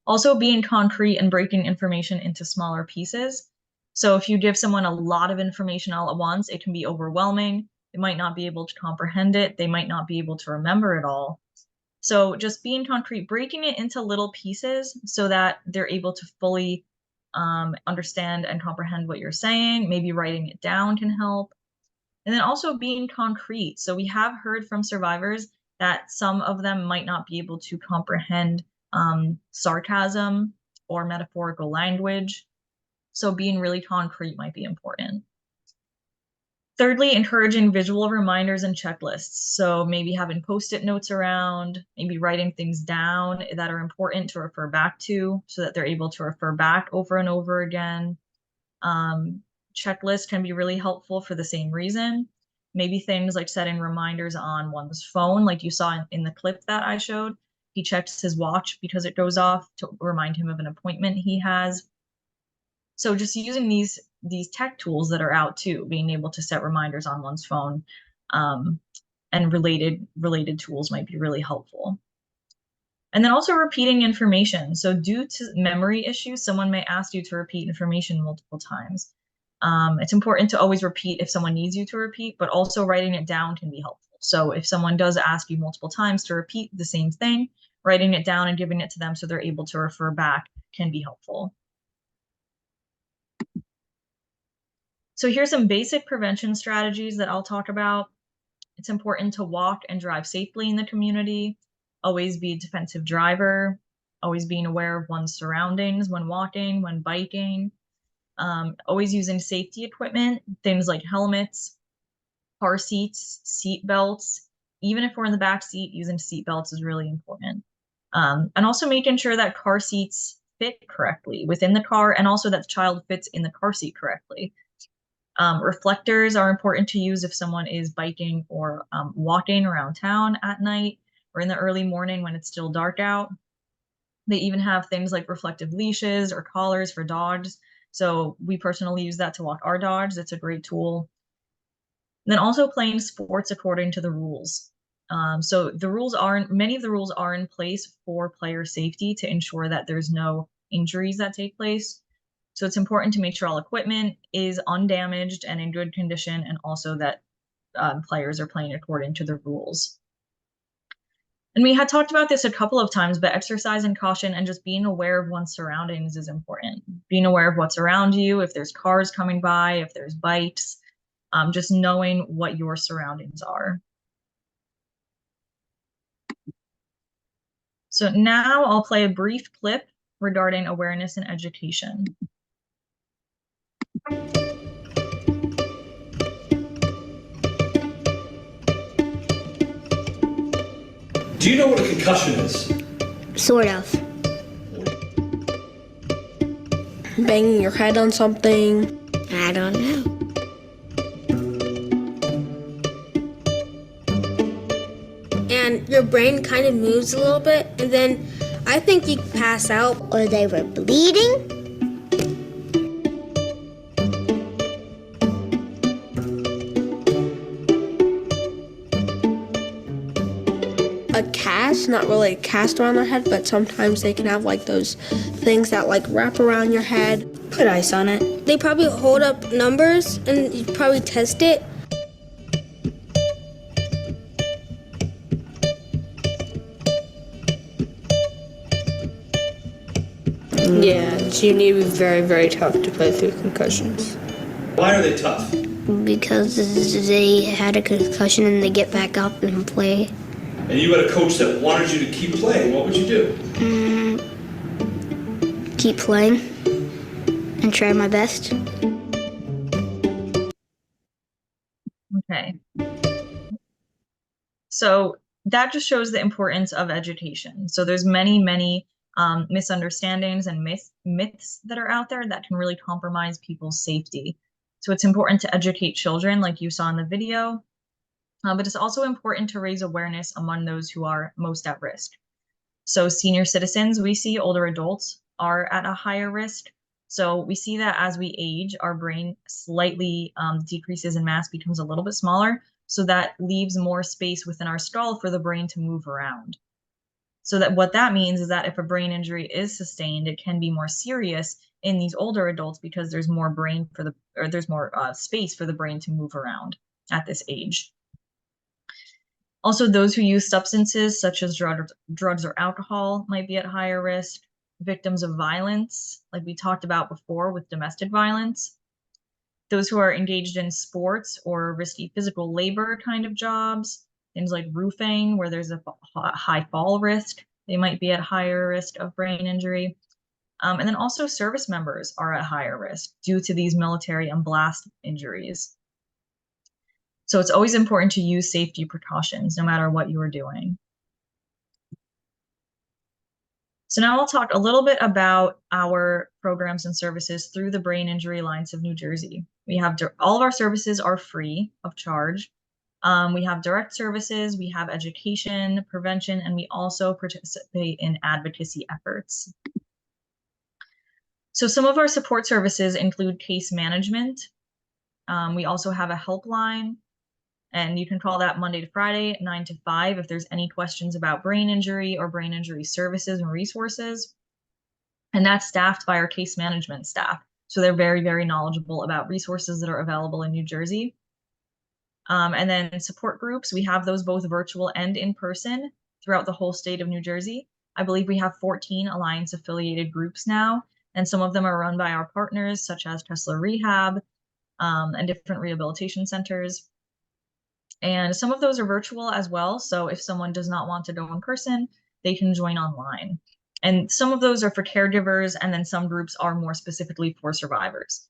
Also being concrete and breaking information into smaller pieces. So if you give someone a lot of information all at once, it can be overwhelming. They might not be able to comprehend it. They might not be able to remember it all. So just being concrete, breaking it into little pieces so that they're able to fully understand and comprehend what you're saying. Maybe writing it down can help. And then also being concrete. So we have heard from survivors that some of them might not be able to comprehend sarcasm or metaphorical language. So being really concrete might be important. Thirdly, encouraging visual reminders and checklists. So maybe having Post-it notes around, maybe writing things down that are important to refer back to so that they're able to refer back over and over again. Checklists can be really helpful for the same reason. Maybe things like setting reminders on one's phone, like you saw in the clip that I showed. He checks his watch because it goes off to remind him of an appointment he has. So just using these tech tools that are out too, being able to set reminders on one's phone and related tools might be really helpful. And then also repeating information. So due to memory issues, someone may ask you to repeat information multiple times. It's important to always repeat if someone needs you to repeat, but also writing it down can be helpful. So if someone does ask you multiple times to repeat the same thing, writing it down and giving it to them so they're able to refer back can be helpful. So here's some basic prevention strategies that I'll talk about. It's important to walk and drive safely in the community, always be a defensive driver, always being aware of one's surroundings when walking, when biking, always using safety equipment, things like helmets, car seats, seat belts. Even if we're in the back seat, using seat belts is really important. And also making sure that car seats fit correctly within the car and also that the child fits in the car seat correctly. Reflectors are important to use if someone is biking or walking around town at night or in the early morning when it's still dark out. They even have things like reflective leashes or collars for dogs. So we personally use that to walk our dogs. It's a great tool. And then also playing sports according to the rules. So many of the rules are in place for player safety to ensure that there's no injuries that take place. So it's important to make sure all equipment is undamaged and in good condition, and also that players are playing according to the rules. And we had talked about this a couple of times, but exercising caution and just being aware of one's surroundings is important. Being aware of what's around you, if there's cars coming by, if there's bikes, just knowing what your surroundings are. So now I'll play a brief clip regarding awareness and education. Do you know what a concussion is? Sort of. Banging your head on something. I don't know. And your brain kind of moves a little bit, and then I think you pass out. Or they were bleeding. A cast, not really a cast around their head, but sometimes they can have like those things that like wrap around your head. Put ice on it. They probably hold up numbers and you probably test it. Yeah, so you need to be very, very tough to play through concussions. Why are they tough? Because they had a concussion and they get back up and play. And you had a coach that wanted you to keep playing. What would you do? Keep playing and try my best. Okay. So that just shows the importance of education. So there's many misunderstandings and myths that are out there that can really compromise people's safety. So it's important to educate children, like you saw in the video, but it's also important to raise awareness among those who are most at risk. So senior citizens, we see older adults are at a higher risk. So we see that as we age, our brain slightly decreases in mass, becomes a little bit smaller. So that leaves more space within our skull for the brain to move around. So that what that means is that if a brain injury is sustained, it can be more serious in these older adults because there's more space for the brain to move around at this age. Also, those who use substances such as drugs or alcohol might be at higher risk. Victims of violence, like we talked about before with domestic violence. Those who are engaged in sports or risky physical labor kind of jobs, things like roofing, where there's a high fall risk, they might be at higher risk of brain injury. And then also service members are at higher risk due to these military and blast injuries. So it's always important to use safety precautions no matter what you are doing. So now I'll talk a little bit about our programs and services through the Brain Injury Alliance of New Jersey. We have all of our services are free of charge. We have direct services, we have education, prevention, and we also participate in advocacy efforts. So some of our support services include case management. We also have a helpline, and you can call that Monday to Friday, 9 to 5, if there's any questions about brain injury or brain injury services and resources. And that's staffed by our case management staff. So they're very, very knowledgeable about resources that are available in New Jersey. And then support groups, we have those both virtual and in person throughout the whole state of New Jersey. I believe we have 14 Alliance affiliated groups now, and some of them are run by our partners such as Tesla Rehab and different rehabilitation centers. And some of those are virtual as well. So if someone does not want to go in person, they can join online. And some of those are for caregivers, and then some groups are more specifically for survivors.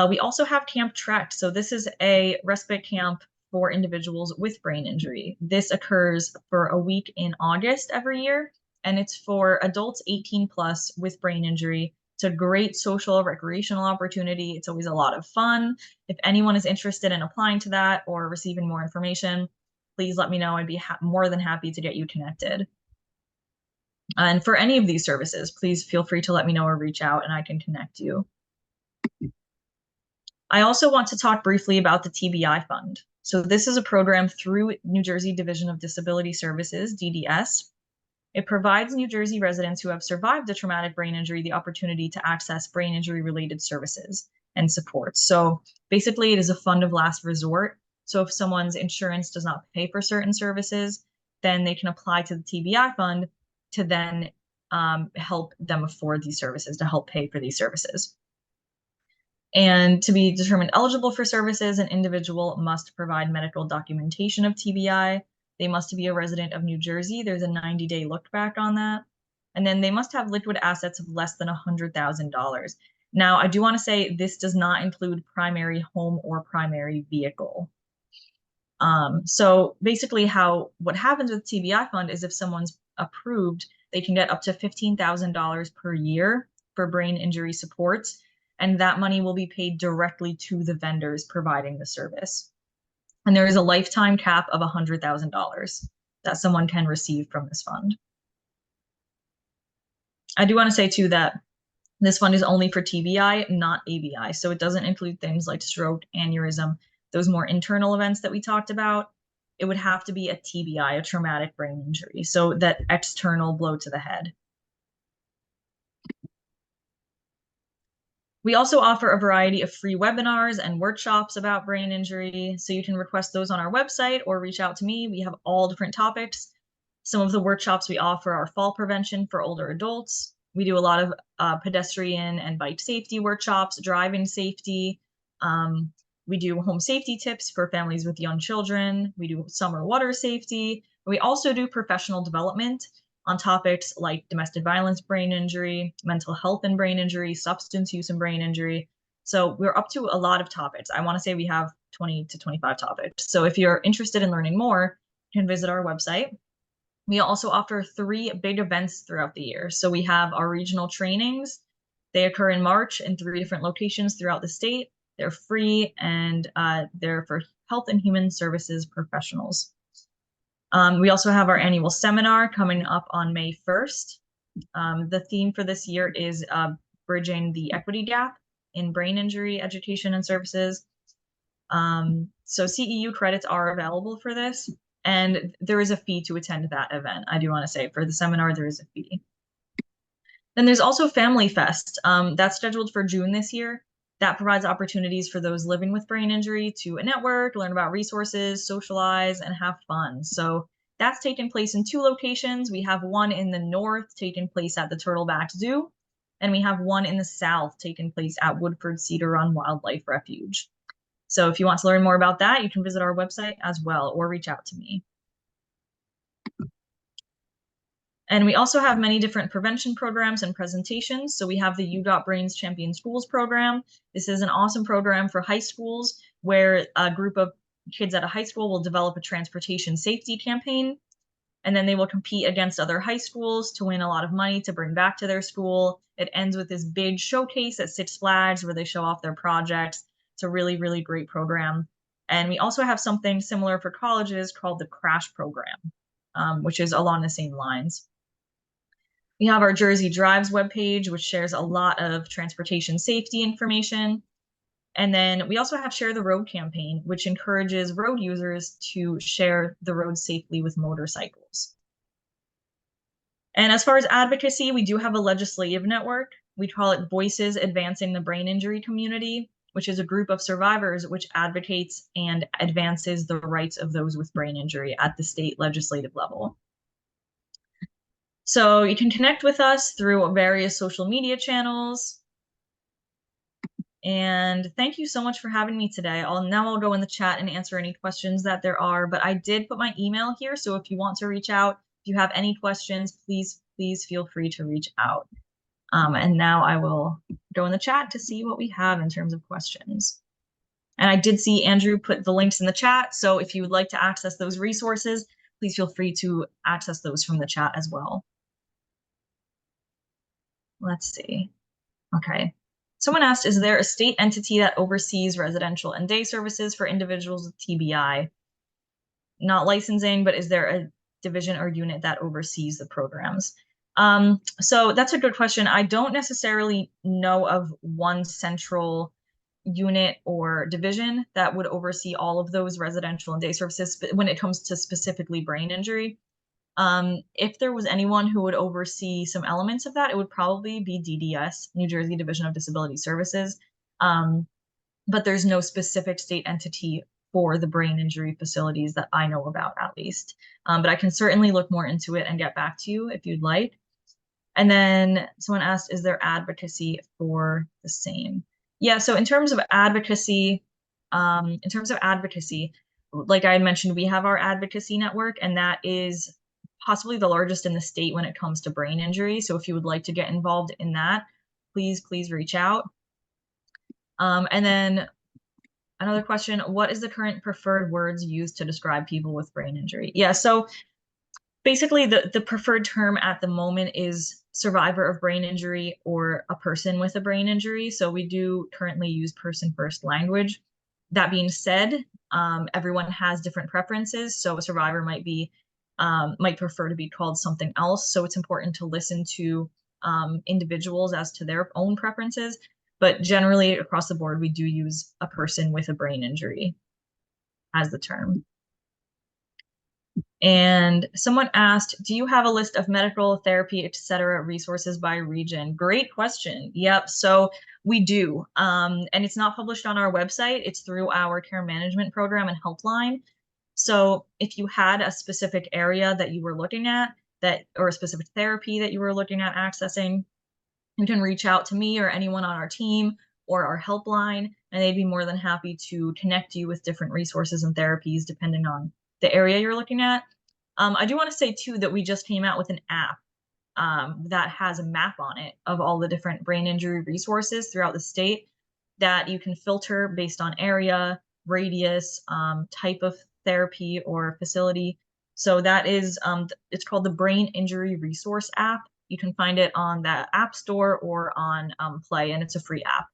We also have Camp Trek. So this is a respite camp for individuals with brain injury. This occurs for a week in August every year, and it's for adults 18 plus with brain injury. It's a great social recreational opportunity. It's always a lot of fun. If anyone is interested in applying to that or receiving more information, please let me know. I'd be more than happy to get you connected. And for any of these services, please feel free to let me know or reach out and I can connect you. I also want to talk briefly about the TBI Fund. So this is a program through New Jersey Division of Disability Services, DDS. It provides New Jersey residents who have survived a traumatic brain injury the opportunity to access brain injury related services and supports. So basically it is a fund of last resort. So if someone's insurance does not pay for certain services, then they can apply to the TBI Fund to then help them afford these services, to help pay for these services. And to be determined eligible for services, an individual must provide medical documentation of TBI. They must be a resident of New Jersey. There's a 90-day look back on that. And then they must have liquid assets of less than $100,000. Now, I do want to say this does not include primary home or primary vehicle. So basically what happens with TBI Fund is if someone's approved, they can get up to $15,000 per year for brain injury supports. And that money will be paid directly to the vendors providing the service. And there is a lifetime cap of $100,000 that someone can receive from this fund. I do want to say too that this fund is only for TBI, not ABI. So it doesn't include things like stroke, aneurysm, those more internal events that we talked about. It would have to be a TBI, a traumatic brain injury. So that external blow to the head. We also offer a variety of free webinars and workshops about brain injury, so you can request those on our website or reach out to me. We have all different topics. Some of the workshops we offer are fall prevention for older adults. We do a lot of pedestrian and bike safety workshops, driving safety. We do home safety tips for families with young children. We do summer water safety. We also do professional development on topics like domestic violence brain injury, mental health and brain injury, substance use and brain injury. So we're up to a lot of topics. I want to say we have 20 to 25 topics. So if you're interested in learning more, you can visit our website. We also offer 3 big events throughout the year. So we have our regional trainings. They occur in March in 3 different locations throughout the state. They're free and they're for health and human services professionals. We also have our annual seminar coming up on May 1st. The theme for this year is bridging the equity gap in brain injury education and services. So CEU credits are available for this, and there is a fee to attend that event. I do want to say for the seminar, there is a fee. Then there's also Family Fest. That's scheduled for June this year. That provides opportunities for those living with brain injury to network, learn about resources, socialize, and have fun. So that's taking place in 2 locations. We have one in the north taking place at the Turtleback Zoo, and we have one in the south taking place at Woodford Cedar Run Wildlife Refuge. So if you want to learn more about that, you can visit our website as well or reach out to me. And we also have many different prevention programs and presentations. So we have the UDOT Brains Champion Schools program. This is an awesome program for high schools where a group of kids at a high school will develop a transportation safety campaign. And then they will compete against other high schools to win a lot of money to bring back to their school. It ends with this big showcase at Six Flags where they show off their projects. It's a really, really great program. And we also have something similar for colleges called the CRASH program, which is along the same lines. We have our Jersey Drives webpage, which shares a lot of transportation safety information. And then we also have Share the Road campaign, which encourages road users to share the road safely with motorcycles. And as far as advocacy, we do have a legislative network. We call it Voices Advancing the Brain Injury Community, which is a group of survivors which advocates and advances the rights of those with brain injury at the state legislative level. So you can connect with us through various social media channels. And thank you so much for having me today. I'll go in the chat and answer any questions that there are, but I did put my email here. So if you want to reach out, if you have any questions, please feel free to reach out. And now I will go in the chat to see what we have in terms of questions. And I did see Andrew put the links in the chat. So if you would like to access those resources, please feel free to access those from the chat as well. Let's see. Okay. Someone asked, is there a state entity that oversees residential and day services for individuals with TBI? Not licensing, but is there a division or unit that oversees the programs? So that's a good question. I don't necessarily know of one central unit or division that would oversee all of those residential and day services when it comes to specifically brain injury. If there was anyone who would oversee some elements of that, it would probably be DDS, New Jersey Division of Disability Services. But there's no specific state entity for the brain injury facilities that I know about, at least. But I can certainly look more into it and get back to you if you'd like. And then someone asked, is there advocacy for the same? Yeah, so in terms of advocacy, like I had mentioned, we have our advocacy network, and that is possibly the largest in the state when it comes to brain injury. So if you would like to get involved in that, please reach out. And then another question, what is the current preferred words used to describe people with brain injury? Yeah, so basically the preferred term at the moment is survivor of brain injury or a person with a brain injury. So we do currently use person first language. That being said, everyone has different preferences. So a survivor might prefer to be called something else. So it's important to listen to individuals as to their own preferences. But generally across the board, we do use a person with a brain injury as the term. And someone asked, do you have a list of medical, therapy, etc. resources by region? Great question. Yep. So We do. And it's not published on our website. It's through our care management program and helpline. So if you had a specific area that you were looking at or a specific therapy that you were looking at accessing, you can reach out to me or anyone on our team or our helpline, and they'd be more than happy to connect you with different resources and therapies depending on the area you're looking at. I do want to say too that we just came out with an app that has a map on it of all the different brain injury resources throughout the state that you can filter based on area, radius, type of therapy or facility. So that is, it's called the Brain Injury Resource app. You can find it on the App Store or on Play, and it's a free app.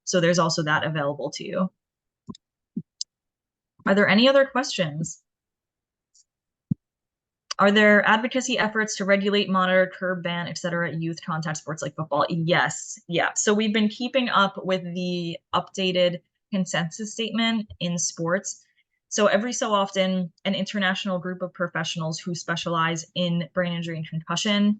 So there's also that available to you. Are there any other questions? Are there advocacy efforts to regulate, monitor, curb, ban, etc. youth contact sports like football? Yes. Yeah. So we've been keeping up with the updated consensus statement in sports. So every so often, an international group of professionals who specialize in brain injury and concussion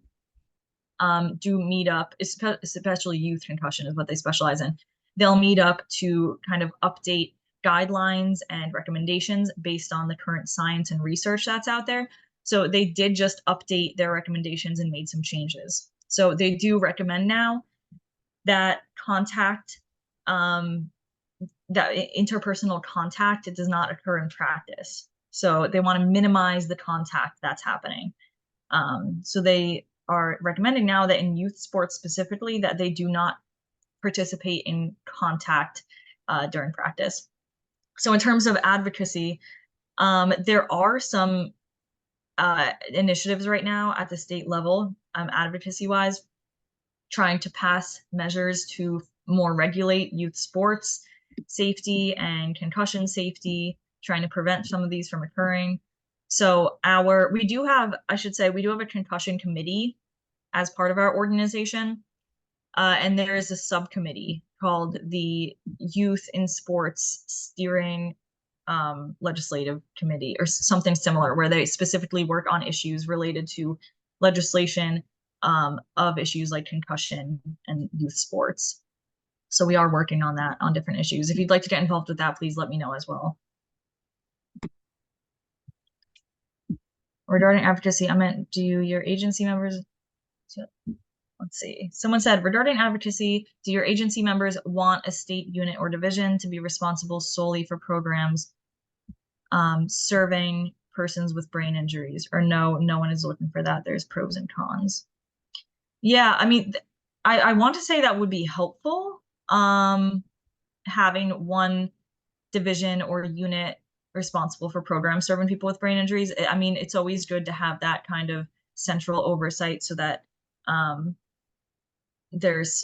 do meet up, especially youth concussion is what they specialize in. They'll meet up to kind of update guidelines and recommendations based on the current science and research that's out there. So they did just update their recommendations and made some changes. So they do recommend now that that interpersonal contact, it does not occur in practice. So they want to minimize the contact that's happening. So they are recommending now that in youth sports specifically, that they do not participate in contact during practice. So in terms of advocacy, there are some initiatives right now at the state level, advocacy-wise, trying to pass measures to more regulate youth sports safety and concussion safety, trying to prevent some of these from occurring. So we do have a concussion committee as part of our organization. And there is a subcommittee called the Youth in Sports Steering Legislative Committee or something similar, where they specifically work on issues related to legislation of issues like concussion and youth sports. So we are working on that, on different issues. If you'd like to get involved with that, please let me know as well. Regarding advocacy, I meant, do your agency members, let's see. Someone said, regarding advocacy, do your agency members want a state unit or division to be responsible solely for programs serving persons with brain injuries? Or no one is looking for that. There's pros and cons. Yeah, I mean, I want to say that would be helpful, having one division or unit responsible for programs serving people with brain injuries. I mean, it's always good to have that kind of central oversight so that there's,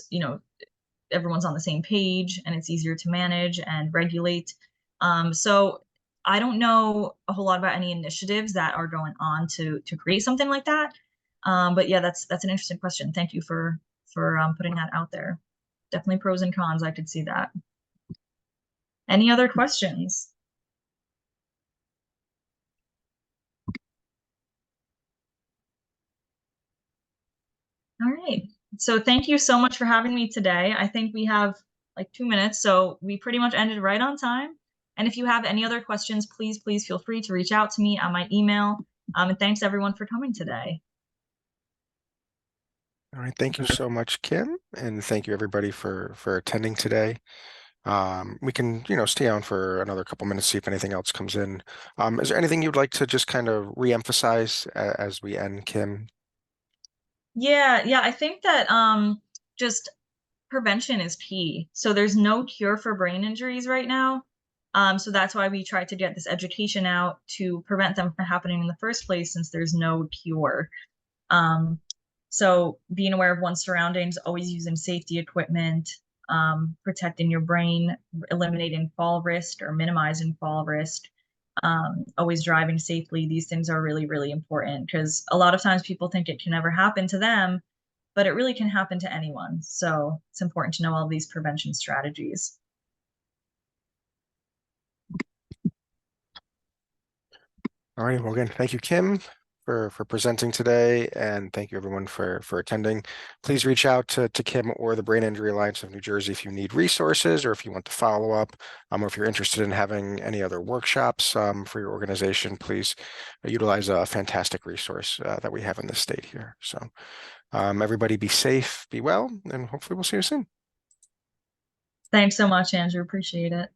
everyone's on the same page and it's easier to manage and regulate. So I don't know a whole lot about any initiatives that are going on to create something like that. But yeah, that's an interesting question. Thank you for putting that out there. Definitely pros and cons. I could see that. Any other questions? All right. So thank you so much for having me today. I think we have like 2 minutes, so we pretty much ended right on time. And if you have any other questions, please feel free to reach out to me on my email. And thanks everyone for coming today. All right, thank you so much, Kim, and thank you everybody for attending today. We can, stay on for another couple minutes, see if anything else comes in. Is there anything you'd like to just kind of re-emphasize as we end, Kim? Yeah, I think that just prevention is key. So there's no cure for brain injuries right now. So that's why we try to get this education out to prevent them from happening in the first place, since there's no cure. So being aware of one's surroundings, always using safety equipment, protecting your brain, eliminating fall risk or minimizing fall risk, always driving safely. These things are really, really important, because a lot of times people think it can never happen to them, but it really can happen to anyone. So it's important to know all these prevention strategies. All right, well, again, thank you, Kim. for presenting today, and thank you everyone for attending. Please reach out to Kim or the Brain Injury Alliance of New Jersey if you need resources or if you want to follow up, or if you're interested in having any other workshops for your organization. Please utilize a fantastic resource that we have in this state here. So everybody be safe, be well, and hopefully we'll see you soon. Thanks so much, Andrew. Appreciate it.